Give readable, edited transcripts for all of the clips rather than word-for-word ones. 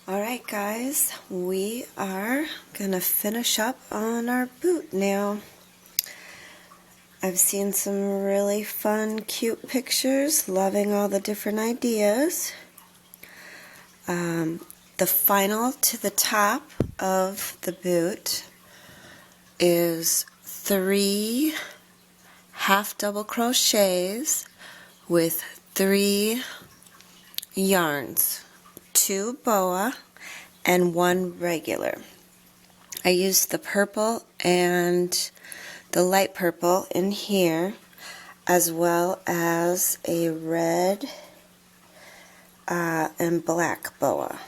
Alright guys, we are going to finish up on our boot now. I've seen some really fun, cute pictures, loving all the different ideas. The final to the top of the boot is 3 half double crochets with 3 yarns. 2 boa and 1 regular. I used the purple and the light purple in here, as well as a red and black boa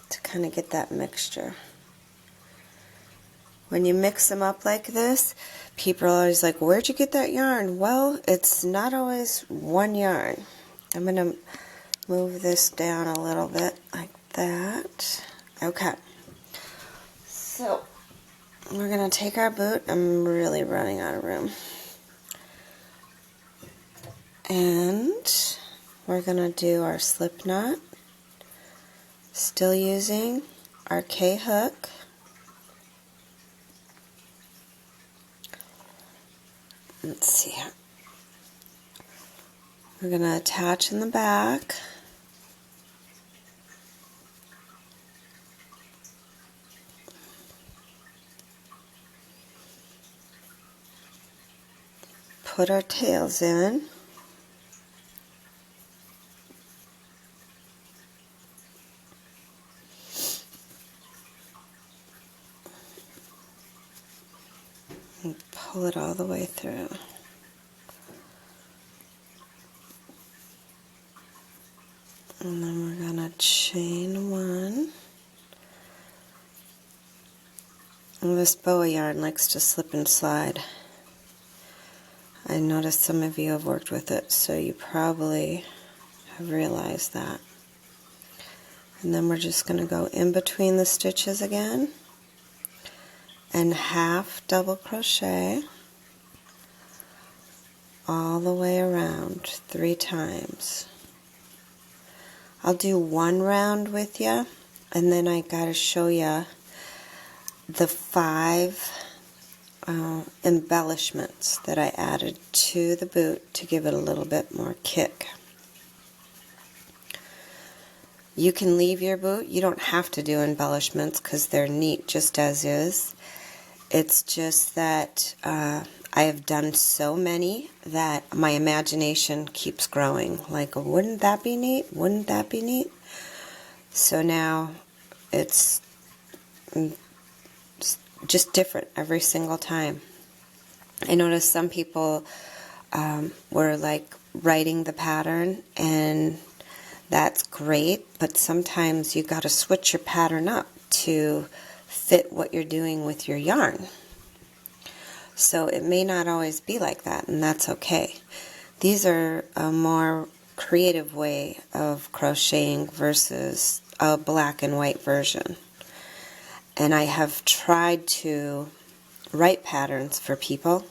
to kind of get that mixture. When you mix them up like this, people are always like, where'd you get that yarn? Well, it's not always one yarn. I'm going to move this down a little bit like that. Okay. So, we're going to take our boot. I'm really running out of room. And we're going to do our slip knot. Still using our K-hook. Let's see. We're going to attach in the back. Put our tails in. And pull it all the way through. And then we're going to chain 1. And this boa yarn likes to slip and slide. I noticed some of you have worked with it, so you probably have realized that. And then we're just going to go in between the stitches again and half double crochet all the way around 3 times. I'll do 1 round with you, and then I got to show you the 5 embellishments that I added to the boot to give it a little bit more kick. You can leave your boot. You don't have to do embellishments because they're neat just as is. It's just that I have done so many that my imagination keeps growing. Like, wouldn't that be neat? Wouldn't that be neat? So now it's just different every single time. I noticed some people were like writing the pattern, and that's great, but sometimes you got to switch your pattern up to fit what you're doing with your yarn. So it may not always be like that, and that's okay. These are a more creative way of crocheting versus a black and white version. And I have tried to write patterns for people,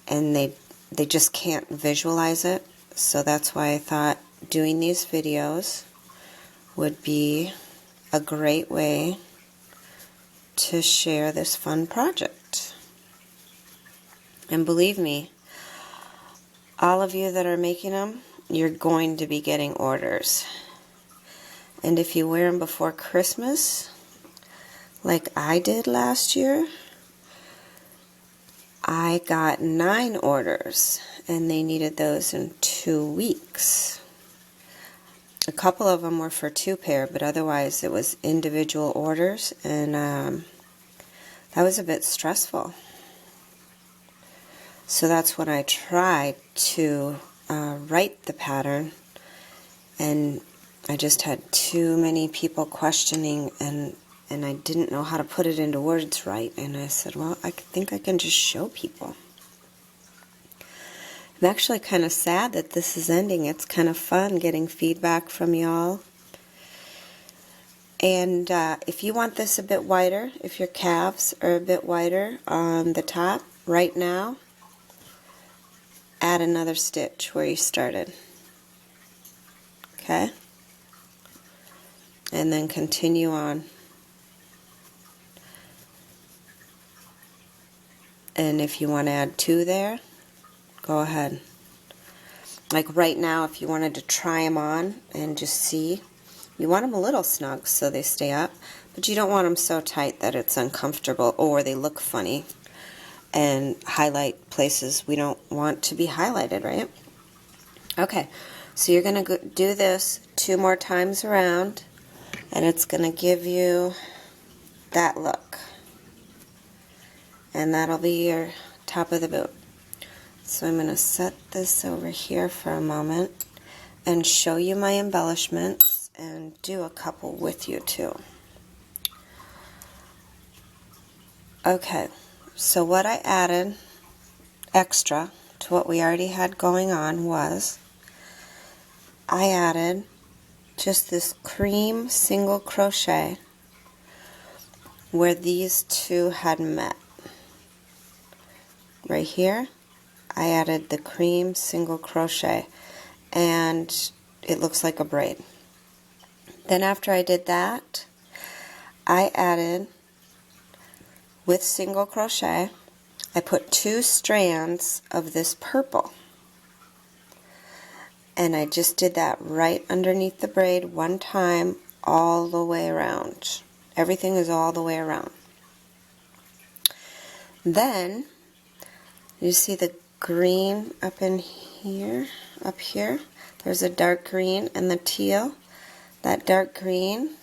and they just can't visualize it. So that's why I thought doing these videos would be a great way to share this fun project. And believe me, all of you that are making them, you're going to be getting orders. And if you wear them before Christmas, like I did last year, I got 9 orders, and they needed those in 2 weeks. A couple of them were for 2 pair, but otherwise it was individual orders, and that was a bit stressful. So that's when I tried to write the pattern, and I just had too many people questioning, and I didn't know how to put it into words right, and I said, well, I think I can just show people. I'm actually kind of sad that this is ending. It's kind of fun getting feedback from y'all. And if you want this a bit wider, if your calves are a bit wider on the top right now, add another stitch where you started. Okay? and then continue on. And if you want to add 2 there, go ahead. Like right now, if you wanted to try them on and just see, you want them a little snug so they stay up, but you don't want them so tight that it's uncomfortable or they look funny and highlight places we don't want to be highlighted, right? Okay, so you're going to do this 2 more times around, and it's going to give you that look. And that'll be your top of the boot. So I'm going to set this over here for a moment and show you my embellishments and do a couple with you too. Okay, so what I added extra to what we already had going on was I added just this cream single crochet where these 2 had met. Right here, I added the cream single crochet, and it looks like a braid. Then after I did that, I added, with single crochet, I put 2 strands of this purple. And I just did that right underneath the braid 1 time all the way around. Everything is all the way around. Then, you see the green up in here, up here? There's a dark green and the teal. That dark green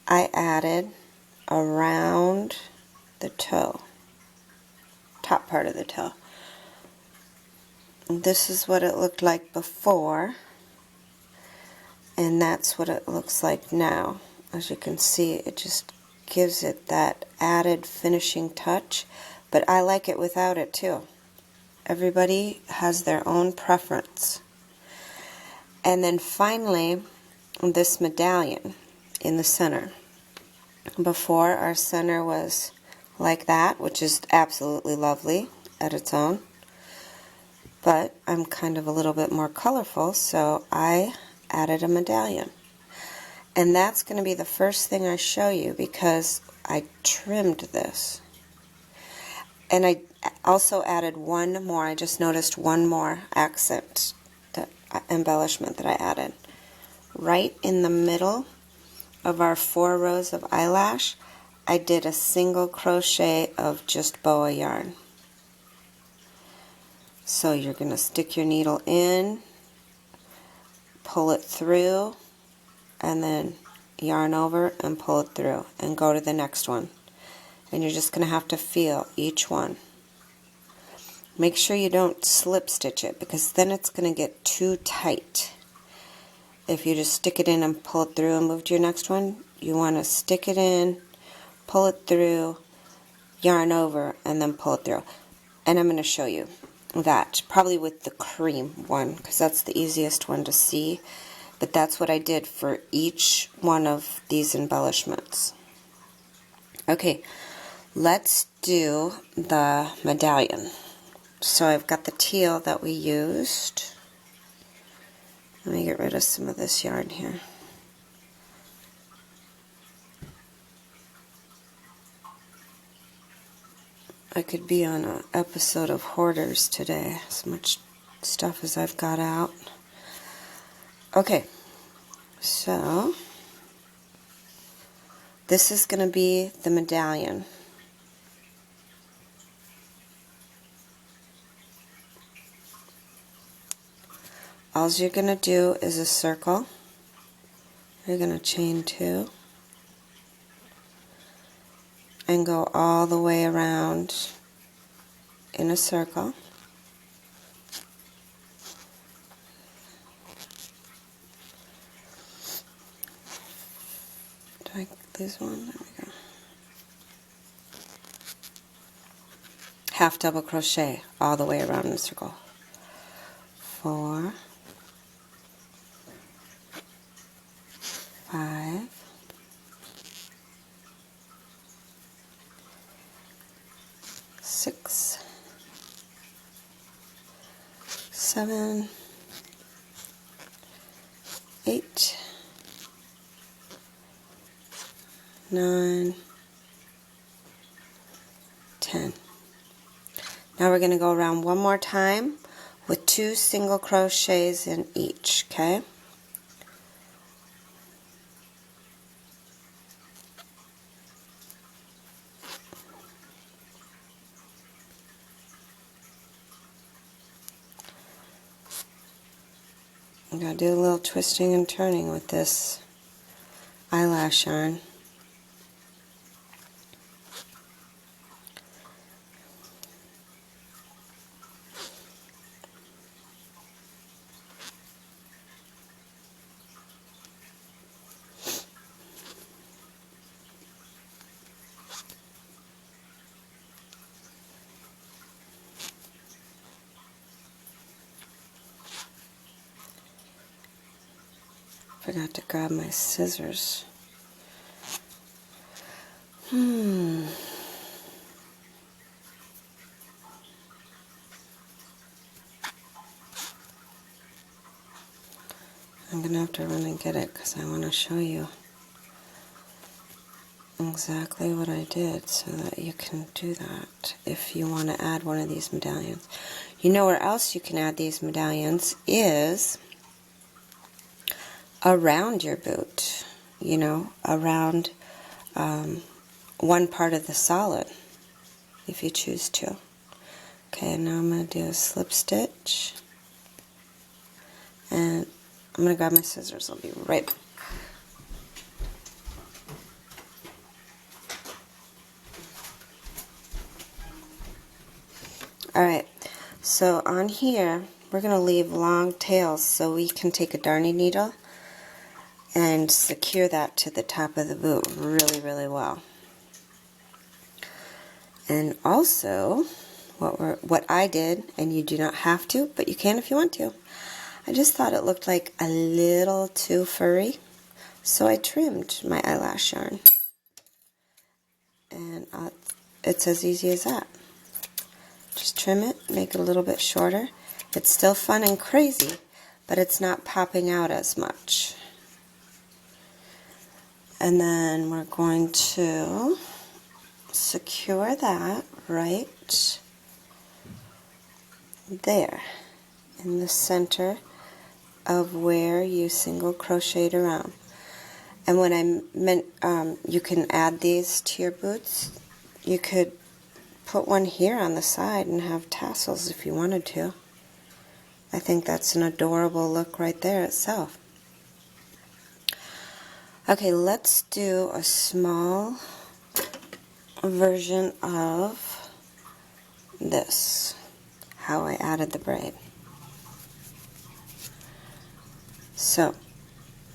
I added around the toe, top part of the toe. This is what it looked like before, and that's what it looks like now. As you can see, it just gives it that added finishing touch, but I like it without it too. Everybody has their own preference. And then finally, this medallion in the center. Before, our center was like that, which is absolutely lovely at its own. But I'm kind of a little bit more colorful, so I added a medallion. And that's going to be the first thing I show you because I trimmed this. And I also added 1 more. I just noticed 1 more accent, embellishment that I added. Right in the middle of our 4 rows of eyelash, I did a single crochet of just boa yarn. So you're going to stick your needle in, pull it through, and then yarn over and pull it through and go to the next one. And you're just going to have to feel each one. Make sure you don't slip stitch it because then it's going to get too tight. If you just stick it in and pull it through and move to your next one, you want to stick it in, pull it through, yarn over, and then pull it through. And I'm going to show you that, probably with the cream one because that's the easiest one to see. But that's what I did for each one of these embellishments. Okay, let's do the medallion. So I've got the teal that we used. Let me get rid of some of this yarn here. I could be on an episode of Hoarders today, as much stuff as I've got out. Okay, so this is going to be the medallion. All you're going to do is a circle. You're going to chain 2 and go all the way around in a circle. Do I lose one? There we go. Half double crochet all the way around in a circle. 4, 5, 6, 7, 8, 9, 10. Now we're going to go around one more time with 2 single crochets in each, okay? I'm going to do a little twisting and turning with this eyelash yarn. Forgot to grab my scissors. I'm going to have to run and get it because I want to show you exactly what I did so that you can do that if you want to add one of these medallions. You know where else you can add these medallions is around your boot, you know, around one part of the solid if you choose to. Okay, now I'm going to do a slip stitch, and I'm going to grab my scissors. I'll be right back. Alright, so on here we're going to leave long tails so we can take a darning needle and secure that to the top of the boot really, really well. And also, what I did, and you do not have to, but you can if you want to, I just thought it looked like a little too furry, so I trimmed my eyelash yarn. And it's as easy as that. Just trim it, make it a little bit shorter. It's still fun and crazy, but it's not popping out as much. And then we're going to secure that right there in the center of where you single crocheted around. And when I meant you can add these to your boots, you could put one here on the side and have tassels if you wanted to. I think that's an adorable look right there itself. Okay, let's do a small version of this, how I added the braid. So,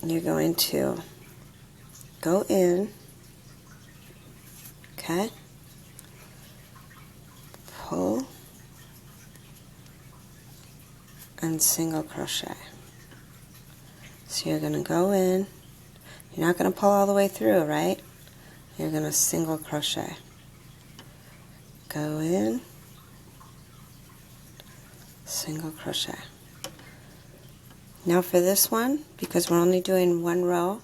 you're going to go in, okay, pull, and single crochet. So you're going to go in. You're not going to pull all the way through, right? You're going to single crochet. Go in, single crochet. Now for this one, because we're only doing one row,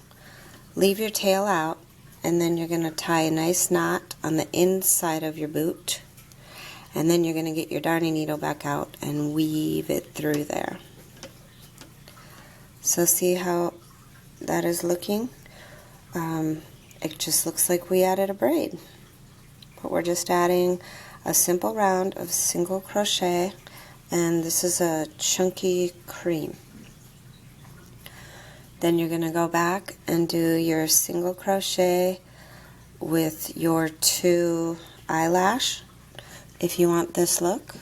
leave your tail out, and then you're going to tie a nice knot on the inside of your boot, and then you're going to get your darning needle back out and weave it through there. So see how that is looking? It just looks like we added a braid, but we're just adding a simple round of single crochet, and this is a chunky cream. Then you're going to go back and do your single crochet with your 2 eyelash if you want this look,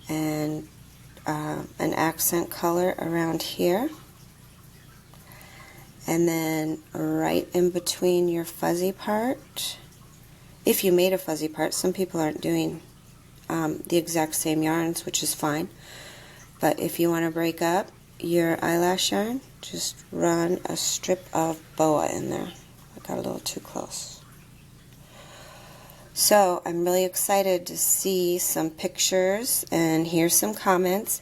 and an accent color around here, and then right in between your fuzzy part, if you made a fuzzy part. Some people aren't doing the exact same yarns, which is fine, but if you want to break up your eyelash yarn, just run a strip of boa in there. I got a little too close. So I'm really excited to see some pictures and hear some comments.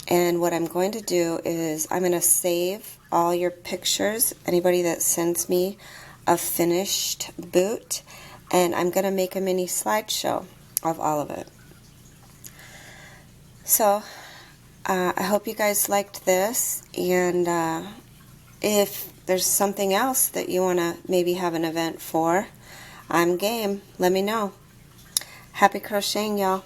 And what I'm going to do is I'm going to save all your pictures, anybody that sends me a finished boot, and I'm going to make a mini slideshow of all of it. So I hope you guys liked this, and if there's something else that you want to maybe have an event for, I'm game. Let me know. Happy crocheting, y'all.